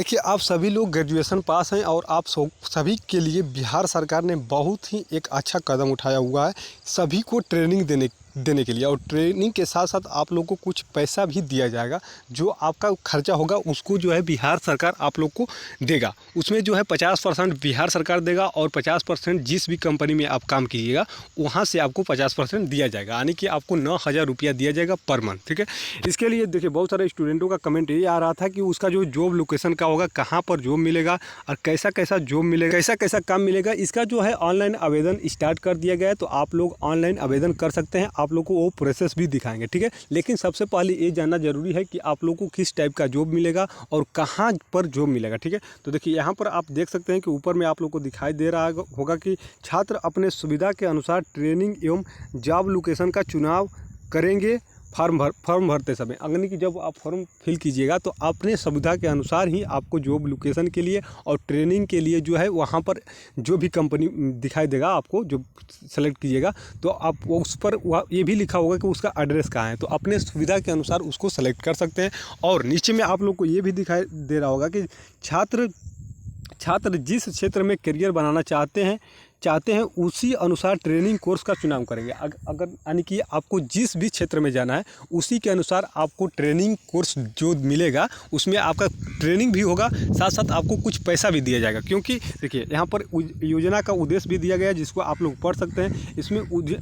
देखिए, आप सभी लोग ग्रेजुएशन पास हैं और आप सभी के लिए बिहार सरकार ने बहुत ही एक अच्छा कदम उठाया हुआ है सभी को ट्रेनिंग देने के लिए। और ट्रेनिंग के साथ साथ आप लोगों को कुछ पैसा भी दिया जाएगा, जो आपका खर्चा होगा उसको जो है बिहार सरकार आप लोग को देगा। उसमें जो है 50% बिहार सरकार देगा और 50% जिस भी कंपनी में आप काम कीजिएगा वहाँ से आपको 50% दिया जाएगा, यानी कि आपको 9,000 रुपया दिया जाएगा पर मंथ। ठीक है, इसके लिए देखिए बहुत सारे स्टूडेंटों का कमेंट ये आ रहा था कि उसका जो जॉब लोकेशन का होगा, कहाँ पर जॉब मिलेगा और कैसा कैसा जॉब मिलेगा, कैसा कैसा काम मिलेगा। इसका जो है ऑनलाइन आवेदन स्टार्ट कर दिया गया है, तो आप लोग ऑनलाइन आवेदन कर सकते हैं। आप लोग को वो प्रोसेस भी दिखाएंगे। ठीक है, लेकिन सबसे पहले ये जानना जरूरी है कि आप लोग को किस टाइप का जॉब मिलेगा और कहाँ पर जॉब मिलेगा। ठीक है, तो देखिए यहाँ पर आप देख सकते हैं कि ऊपर में आप लोग को दिखाई दे रहा होगा कि छात्र अपने सुविधा के अनुसार ट्रेनिंग एवं जॉब लोकेशन का चुनाव करेंगे। फॉर्म भरते समय, यानी कि जब आप फॉर्म फिल कीजिएगा तो अपने सुविधा के अनुसार ही आपको जॉब लोकेशन के लिए और ट्रेनिंग के लिए जो है वहाँ पर जो भी कंपनी दिखाई देगा आपको जो सेलेक्ट कीजिएगा, तो आप उस पर ये भी लिखा होगा कि उसका एड्रेस कहाँ है, तो अपने सुविधा के अनुसार उसको सेलेक्ट कर सकते हैं। और नीचे में आप लोग को ये भी दिखाई दे रहा होगा कि छात्र जिस क्षेत्र में करियर बनाना चाहते हैं उसी अनुसार ट्रेनिंग कोर्स का चुनाव करेंगे। अगर यानी कि आपको जिस भी क्षेत्र में जाना है उसी के अनुसार आपको ट्रेनिंग कोर्स जो मिलेगा उसमें आपका ट्रेनिंग भी होगा, साथ साथ आपको कुछ पैसा भी दिया जाएगा। क्योंकि देखिए यहाँ पर योजना का उद्देश्य भी दिया गया है जिसको आप लोग पढ़ सकते हैं। इसमें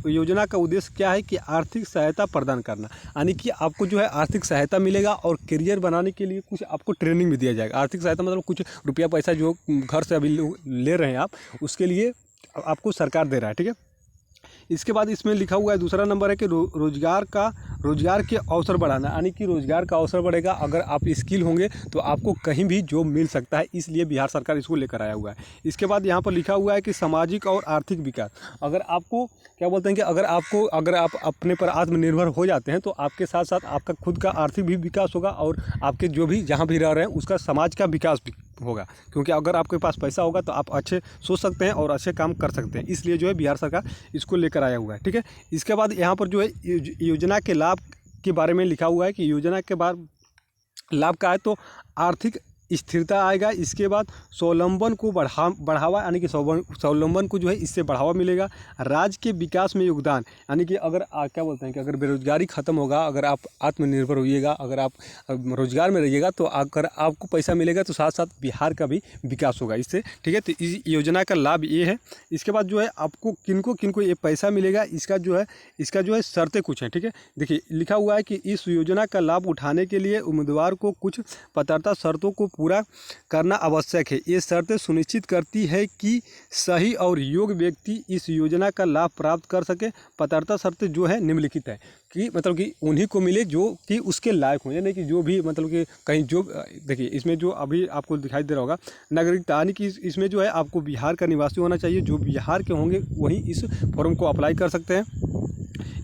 योजना का उद्देश्य क्या है कि आर्थिक सहायता प्रदान करना, यानी कि आपको जो है आर्थिक सहायता मिलेगा और करियर बनाने के लिए कुछ आपको ट्रेनिंग भी दिया जाएगा। आर्थिक सहायता मतलब कुछ रुपया पैसा जो घर से अभी ले रहे हैं आप, उसके लिए आपको सरकार दे रहा है। ठीक है, इसके बाद इसमें लिखा हुआ है दूसरा नंबर है कि रोजगार के अवसर बढ़ाना, यानी कि रोजगार का अवसर बढ़ेगा। अगर आप स्किल होंगे तो आपको कहीं भी जॉब मिल सकता है, इसलिए बिहार सरकार इसको लेकर आया हुआ है। इसके बाद यहाँ पर लिखा हुआ है कि सामाजिक और आर्थिक विकास। अगर आपको क्या बोलते हैं कि अगर आप अपने पर आत्मनिर्भर हो जाते हैं तो आपके साथ साथ आपका खुद का आर्थिक भी विकास होगा और आपके जो भी जहाँ भी रह रहे हैं उसका समाज का विकास भी होगा। क्योंकि अगर आपके पास पैसा होगा तो आप अच्छे सोच सकते हैं और अच्छे काम कर सकते हैं, इसलिए जो है बिहार सरकार इसको लेकर आया हुआ है। ठीक है, इसके बाद यहाँ पर जो है योजना के लाभ के बारे में लिखा हुआ है कि योजना के बाद लाभ का है तो आर्थिक स्थिरता आएगा। इसके बाद स्वावलंबन को बढ़ावा, यानी कि स्वावलंबन को जो है इससे बढ़ावा मिलेगा। राज्य के विकास में योगदान, यानी कि अगर क्या बोलते हैं कि अगर बेरोजगारी खत्म होगा, अगर आप आत्मनिर्भर होइएगा, अगर आप रोजगार में रहिएगा तो अगर आपको पैसा मिलेगा तो साथ साथ बिहार का भी विकास होगा इससे। ठीक है, तो इस योजना का लाभ ये है। इसके बाद जो है आपको किनको ये पैसा मिलेगा, इसका जो है शर्तें कुछ हैं। ठीक है, देखिए लिखा हुआ है कि इस योजना का लाभ उठाने के लिए उम्मीदवार को कुछ पात्रता शर्तों को पूरा करना आवश्यक है। ये शर्तें सुनिश्चित करती है कि सही और योग्य व्यक्ति इस योजना का लाभ प्राप्त कर सके। पात्रता शर्तें जो है निम्नलिखित है कि मतलब कि उन्हीं को मिले जो कि उसके लायक हो, यानी कि जो भी मतलब कि कहीं जो देखिए इसमें जो अभी आपको दिखाई दे रहा होगा नागरिकता, यानी कि इसमें जो है आपको बिहार का निवासी होना चाहिए। जो बिहार के होंगे वही इस फॉर्म को अप्लाई कर सकते हैं।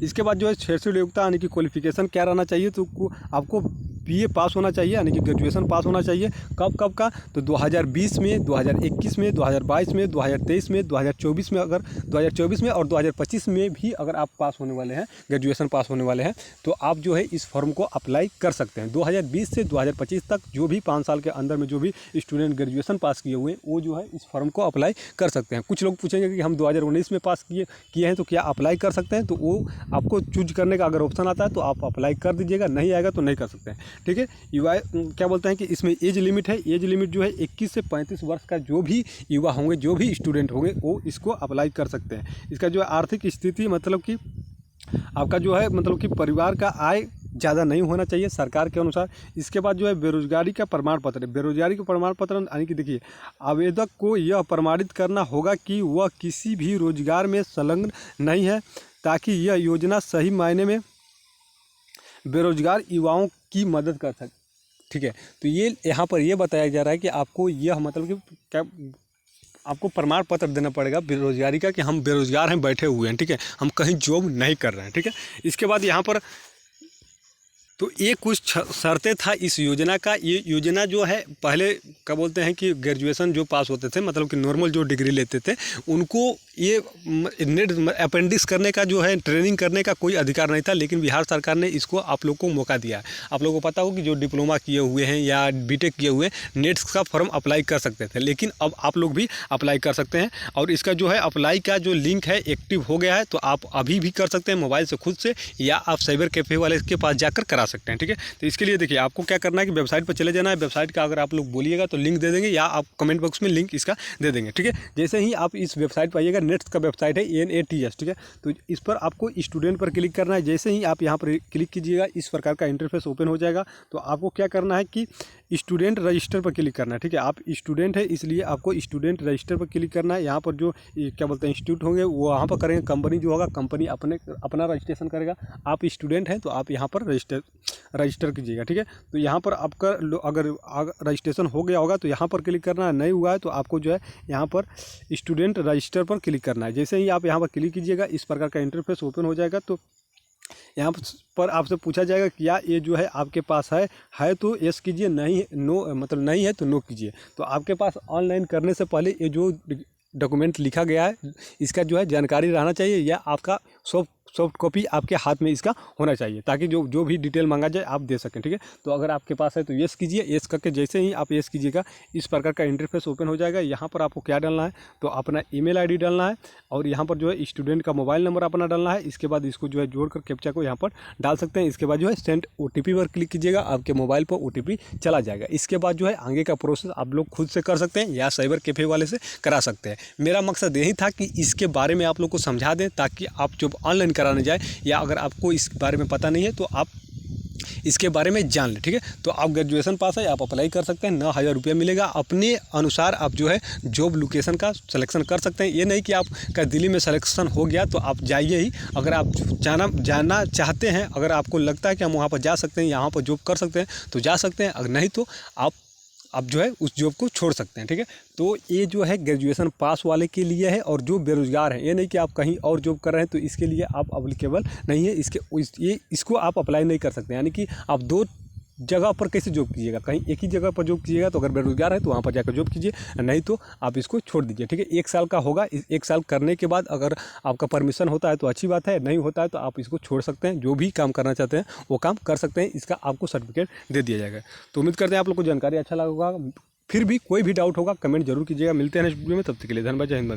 इसके बाद जो है शैक्षणिक योग्यता, यानी कि क्वालिफिकेशन क्या रहना चाहिए, तो आपको बीए पास होना चाहिए, यानी कि ग्रेजुएशन पास होना चाहिए। कब का तो 2020 में, 2021 में, 2022 में, 2023 में, 2024 में, अगर 2024 में और 2025 में भी अगर आप पास होने वाले हैं, ग्रेजुएशन पास होने वाले हैं, तो आप जो है इस फॉर्म को अप्लाई कर सकते हैं। 2020 से 2025 तक जो भी 5 साल के अंदर में जो भी स्टूडेंट ग्रेजुएशन पास किए हुए हैं वो जो है इस फॉर्म को अप्लाई कर सकते हैं। कुछ लोग पूछेंगे कि हम 2019 में पास किए हैं तो क्या अप्लाई कर सकते हैं, तो वो आपको चूज करने का अगर ऑप्शन आता है तो आप अप्लाई कर दीजिएगा, नहीं आएगा तो नहीं कर सकते हैं। ठीक है, युवा क्या बोलते हैं कि इसमें एज लिमिट है। एज लिमिट जो है 21 से 35 वर्ष का जो भी युवा होंगे, जो भी स्टूडेंट होंगे वो इसको अप्लाई कर सकते हैं। इसका जो है आर्थिक स्थिति मतलब कि आपका जो है मतलब कि परिवार का आय ज़्यादा नहीं होना चाहिए सरकार के अनुसार। इसके बाद जो है बेरोजगारी का प्रमाण पत्र, बेरोजगारी का प्रमाण पत्र यानी कि देखिए आवेदक को यह प्रमाणित करना होगा कि वह किसी भी रोजगार में संलग्न नहीं है, ताकि यह योजना सही मायने में बेरोजगार युवाओं की मदद कर सके। ठीक है, तो ये यहाँ पर ये बताया जा रहा है कि आपको यह मतलब कि क्या आपको प्रमाण पत्र देना पड़ेगा बेरोजगारी का कि हम बेरोजगार हैं, बैठे हुए हैं। ठीक है, हम कहीं जॉब नहीं कर रहे हैं। ठीक है, इसके बाद यहाँ पर तो ये कुछ शर्तें था इस योजना का। ये योजना जो है पहले क्या बोलते हैं कि ग्रेजुएशन जो पास होते थे, मतलब कि नॉर्मल जो डिग्री लेते थे, उनको ये नेट अपेंडिक्स करने का जो है ट्रेनिंग करने का कोई अधिकार नहीं था। लेकिन बिहार सरकार ने इसको आप लोग को मौका दिया है। आप लोगों को पता हो कि जो डिप्लोमा किए हुए हैं या बीटेक किए हुए नेट्स का फॉर्म अप्लाई कर सकते थे, लेकिन अब आप लोग भी अप्लाई कर सकते हैं। और इसका जो है अप्लाई का जो लिंक है एक्टिव हो गया है, तो आप अभी भी कर सकते हैं मोबाइल से खुद से, या आप साइबर कैफ़े वाले के पास जाकर करा सकते हैं। ठीक है, तो इसके लिए देखिए आपको क्या करना है कि वेबसाइट पर चले जाना है। वेबसाइट का अगर आप लोग बोलिएगा तो लिंक दे देंगे, या आप कमेंट बॉक्स में लिंक इसका दे देंगे। ठीक है, जैसे ही आप इस वेबसाइट पर आइएगा, नेट्स का वेबसाइट है NATS। ठीक है, तो इस पर आपको स्टूडेंट पर क्लिक करना है। जैसे ही आप यहाँ पर क्लिक कीजिएगा, इस प्रकार का इंटरफेस ओपन हो जाएगा। तो आपको क्या करना है कि स्टूडेंट रजिस्टर पर क्लिक करना है। ठीक है, आप स्टूडेंट है इसलिए आपको स्टूडेंट रजिस्टर पर क्लिक करना है। यहाँ पर जो क्या बोलते हैं इंस्टीट्यूट होंगे वो वहाँ पर करेंगे। कंपनी जो होगा कंपनी अपना रजिस्ट्रेशन करेगा। आप स्टूडेंट हैं तो आप यहाँ पर रजिस्टर कीजिएगा। ठीक है, तो यहाँ पर आपका अगर रजिस्ट्रेशन हो गया होगा तो यहाँ पर क्लिक करना है, नहीं हुआ है तो आपको जो है यहाँ पर स्टूडेंट रजिस्टर पर क्लिक करना है। जैसे ही आप यहाँ पर क्लिक कीजिएगा, इस प्रकार का इंटरफेस ओपन हो जाएगा। तो यहाँ पर आपसे पूछा जाएगा कि या ये जो है आपके पास है तो यस कीजिए, नहीं नो मतलब नहीं है तो नो कीजिए। तो आपके पास ऑनलाइन करने से पहले ये जो डॉक्यूमेंट लिखा गया है इसका जो है जानकारी रहना चाहिए, या आपका सॉफ्ट कॉपी आपके हाथ में इसका होना चाहिए, ताकि जो भी डिटेल मांगा जाए आप दे सकें। ठीक है, तो अगर आपके पास है तो यस कीजिए। यस करके जैसे ही आप यस कीजिएगा, इस प्रकार का इंटरफेस ओपन हो जाएगा। यहाँ पर आपको क्या डालना है, तो अपना ईमेल आईडी डालना है, और यहाँ पर जो है स्टूडेंट का मोबाइल नंबर अपना डालना है। इसके बाद इसको जो है जोड़कर कैप्चा को यहाँ पर डाल सकते हैं। इसके बाद जो है सेंड OTP पर क्लिक कीजिएगा, आपके मोबाइल पर OTP चला जाएगा। इसके बाद जो है आगे का प्रोसेस आप लोग खुद से कर सकते हैं या साइबर कैफ़े वाले से करा सकते हैं। मेरा मकसद यही था कि इसके बारे में आप लोग को समझा दें, ताकि आप जब ऑनलाइन कराने जाए, या अगर आपको इस बारे में पता नहीं है तो आप इसके बारे में जान लें। ठीक है, तो आप ग्रेजुएशन पास है, आप अप्लाई कर सकते हैं। 9,000 रुपया मिलेगा। अपने अनुसार आप जो है जॉब लोकेशन का सिलेक्शन कर सकते हैं। ये नहीं कि आपका दिल्ली में सिलेक्शन हो गया तो आप जाइए ही। अगर आप जाना चाहते हैं, अगर आपको लगता है कि हम वहाँ पर जा सकते हैं, यहाँ पर जॉब कर सकते हैं तो जा सकते हैं, अगर नहीं तो आप जो है उस जॉब को छोड़ सकते हैं। ठीक है, तो ये जो है ग्रेजुएशन पास वाले के लिए है। और जो बेरोज़गार हैं, ये नहीं कि आप कहीं और जॉब कर रहे हैं तो इसके लिए आप एप्लीकेबल नहीं है। इसको आप अप्लाई नहीं कर सकते। यानी कि आप 2 जगह पर कैसे जॉब कीजिएगा, कहीं एक ही जगह पर जॉब कीजिएगा। तो अगर बेरोजगार है तो वहाँ पर जाकर जॉब कीजिए, नहीं तो आप इसको छोड़ दीजिए। ठीक है, 1 साल का होगा। 1 साल करने के बाद अगर आपका परमिशन होता है तो अच्छी बात है, नहीं होता है तो आप इसको छोड़ सकते हैं। जो भी काम करना चाहते हैं वो काम कर सकते हैं। इसका आपको सर्टिफिकेट दे दिया जाएगा। तो उम्मीद करते हैं आप लोग को जानकारी अच्छा लगा होगा। फिर भी कोई भी डाउट होगा कमेंट जरूर कीजिएगा। मिलते हैं नेक्स्ट वीडियो में, तब तक के लिए धन्यवाद। जय हिंद।